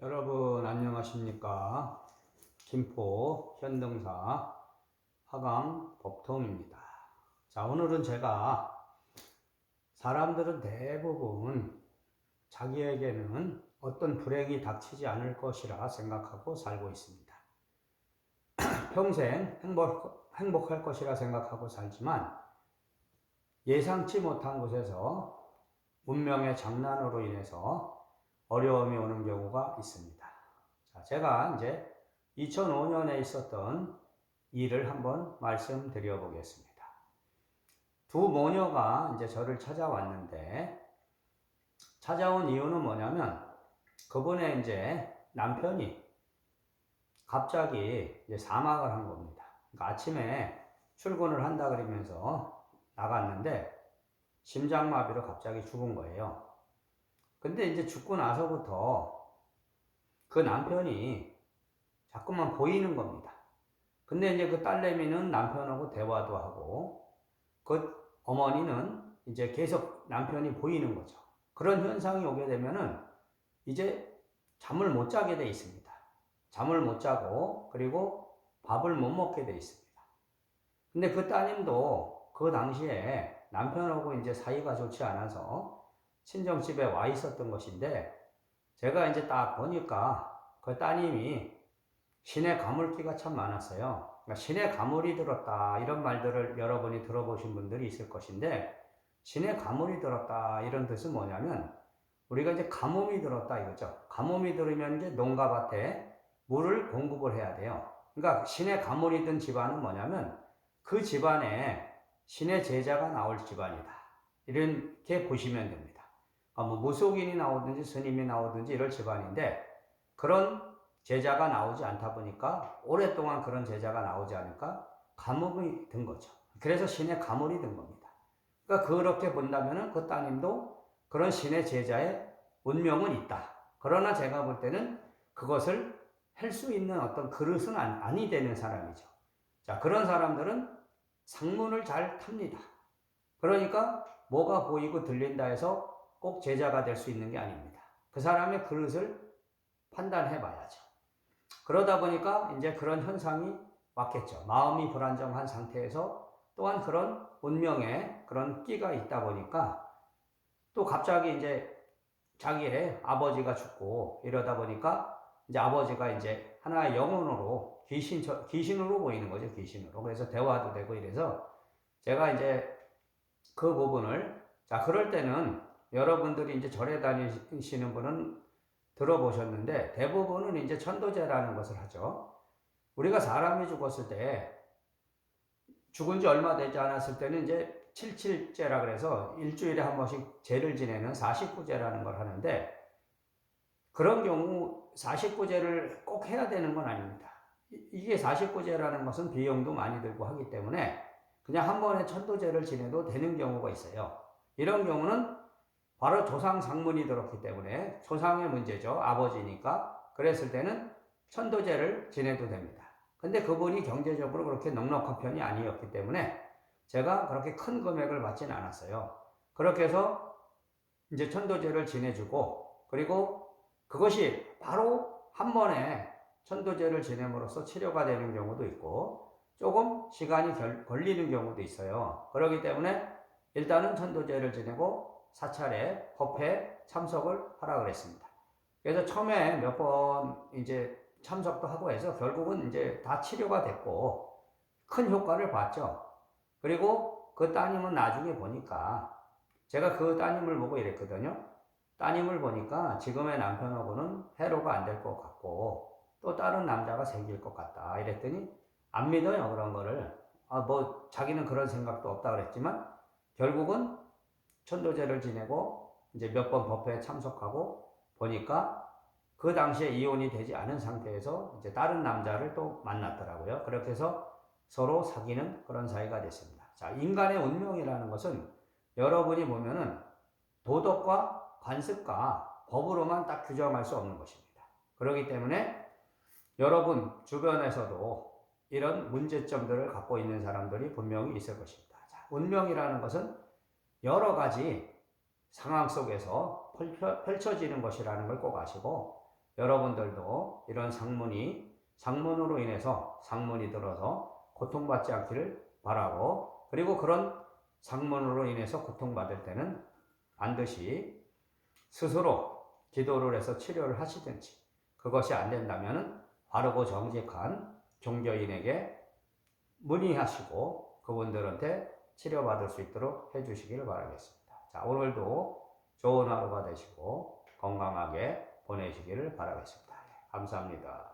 여러분 안녕하십니까? 김포 현등사 화강 법통입니다. 자, 오늘은 제가 사람들은 대부분 자기에게는 어떤 불행이 닥치지 않을 것이라 생각하고 살고 있습니다. 평생 행복할 것이라 생각하고 살지만 예상치 못한 곳에서 운명의 장난으로 인해서 어려움이 오는 경우가 있습니다. 자, 제가 이제 2005년에 있었던 일을 한번 말씀드려 보겠습니다. 두 모녀가 이제 저를 찾아왔는데, 찾아온 이유는 뭐냐면, 그분의 이제 남편이 갑자기 이제 사망을 한 겁니다. 그러니까 아침에 출근을 한다 그러면서 나갔는데, 심장마비로 갑자기 죽은 거예요. 근데 이제 죽고 나서부터 그 남편이 자꾸만 보이는 겁니다. 근데 이제 그 딸내미는 남편하고 대화도 하고, 그 어머니는 이제 계속 남편이 보이는 거죠. 그런 현상이 오게 되면은 이제 잠을 못 자게 돼 있습니다. 잠을 못 자고, 그리고 밥을 못 먹게 돼 있습니다. 근데 그 따님도 그 당시에 남편하고 이제 사이가 좋지 않아서 친정집에 와 있었던 것인데, 제가 이제 딱 보니까 그 따님이 신의 가물기가 참 많았어요. 그러니까 신의 가물이 들었다 이런 말들을 여러분이 들어보신 분들이 있을 것인데, 신의 가물이 들었다 이런 뜻은 뭐냐면, 우리가 이제 가뭄이 들었다 이거죠. 가뭄이 들으면 이제 농가밭에 물을 공급을 해야 돼요. 그러니까 신의 가물이 든 집안은 뭐냐면 그 집안에 신의 제자가 나올 집안이다, 이렇게 보시면 됩니다. 뭐 무속인이 나오든지 스님이 나오든지 이럴 집안인데, 그런 제자가 나오지 않다 보니까, 오랫동안 그런 제자가 나오지 않으니까 가뭄이 든 거죠. 그래서 신의 가물이 든 겁니다. 그러니까 그렇게 본다면 그 따님도 그런 신의 제자의 운명은 있다. 그러나 제가 볼 때는 그것을 할 수 있는 어떤 그릇은 아니 되는 사람이죠. 자, 그런 사람들은 상문을 잘 탑니다. 그러니까 뭐가 보이고 들린다 해서 꼭 제자가 될 수 있는 게 아닙니다. 그 사람의 그릇을 판단해 봐야죠. 그러다 보니까 이제 그런 현상이 왔겠죠. 마음이 불안정한 상태에서 또한 그런 운명에 그런 끼가 있다 보니까, 또 갑자기 이제 자기의 아버지가 죽고 이러다 보니까 이제 아버지가 이제 하나의 영혼으로 귀신으로 보이는 거죠. 귀신으로. 그래서 대화도 되고 이래서 제가 이제 그 부분을, 자, 그럴 때는 여러분들이 이제 절에 다니시는 분은 들어보셨는데, 대부분은 이제 천도제라는 것을 하죠. 우리가 사람이 죽었을 때, 죽은 지 얼마 되지 않았을 때는 이제 칠칠제라 그래서 일주일에 한 번씩 제를 지내는 49제라는 걸 하는데, 그런 경우 49제를 꼭 해야 되는 건 아닙니다. 이게 49제라는 것은 비용도 많이 들고 하기 때문에 그냥 한 번에 천도제를 지내도 되는 경우가 있어요. 이런 경우는 바로 조상 상문이 들었기 때문에, 조상의 문제죠. 아버지니까. 그랬을 때는 천도제를 지내도 됩니다. 근데 그분이 경제적으로 그렇게 넉넉한 편이 아니었기 때문에 제가 그렇게 큰 금액을 받지는 않았어요. 그렇게 해서 이제 천도제를 지내주고, 그리고 그것이 바로 한 번에 천도제를 지냄으로써 치료가 되는 경우도 있고, 조금 시간이 걸리는 경우도 있어요. 그렇기 때문에 일단은 천도제를 지내고 사찰에 법회에 참석을 하라 그랬습니다. 그래서 처음에 몇 번 이제 참석도 하고 해서 결국은 이제 다 치료가 됐고 큰 효과를 봤죠. 그리고 그 따님은 나중에 보니까, 제가 그 따님을 보고 이랬거든요. 따님을 보니까 지금의 남편하고는 해로가 안 될 것 같고 또 다른 남자가 생길 것 같다 이랬더니, 안 믿어요 그런 거를. 뭐 자기는 그런 생각도 없다 그랬지만 결국은 천도제를 지내고 이제 몇 번 법회에 참석하고 보니까 그 당시에 이혼이 되지 않은 상태에서 이제 다른 남자를 또 만났더라고요. 그렇게 해서 서로 사귀는 그런 사이가 됐습니다. 자, 인간의 운명이라는 것은 여러분이 보면은 도덕과 관습과 법으로만 딱 규정할 수 없는 것입니다. 그렇기 때문에 여러분 주변에서도 이런 문제점들을 갖고 있는 사람들이 분명히 있을 것입니다. 자, 운명이라는 것은 여러 가지 상황 속에서 펼쳐지는 것이라는 걸 꼭 아시고, 여러분들도 이런 상문으로 인해서 상문이 들어서 고통받지 않기를 바라고, 그리고 그런 상문으로 인해서 고통받을 때는 반드시 스스로 기도를 해서 치료를 하시든지, 그것이 안 된다면 바르고 정직한 종교인에게 문의하시고 그분들한테 치료받을 수 있도록 해주시기를 바라겠습니다. 자, 오늘도 좋은 하루가 되시고 건강하게 보내시기를 바라겠습니다. 감사합니다.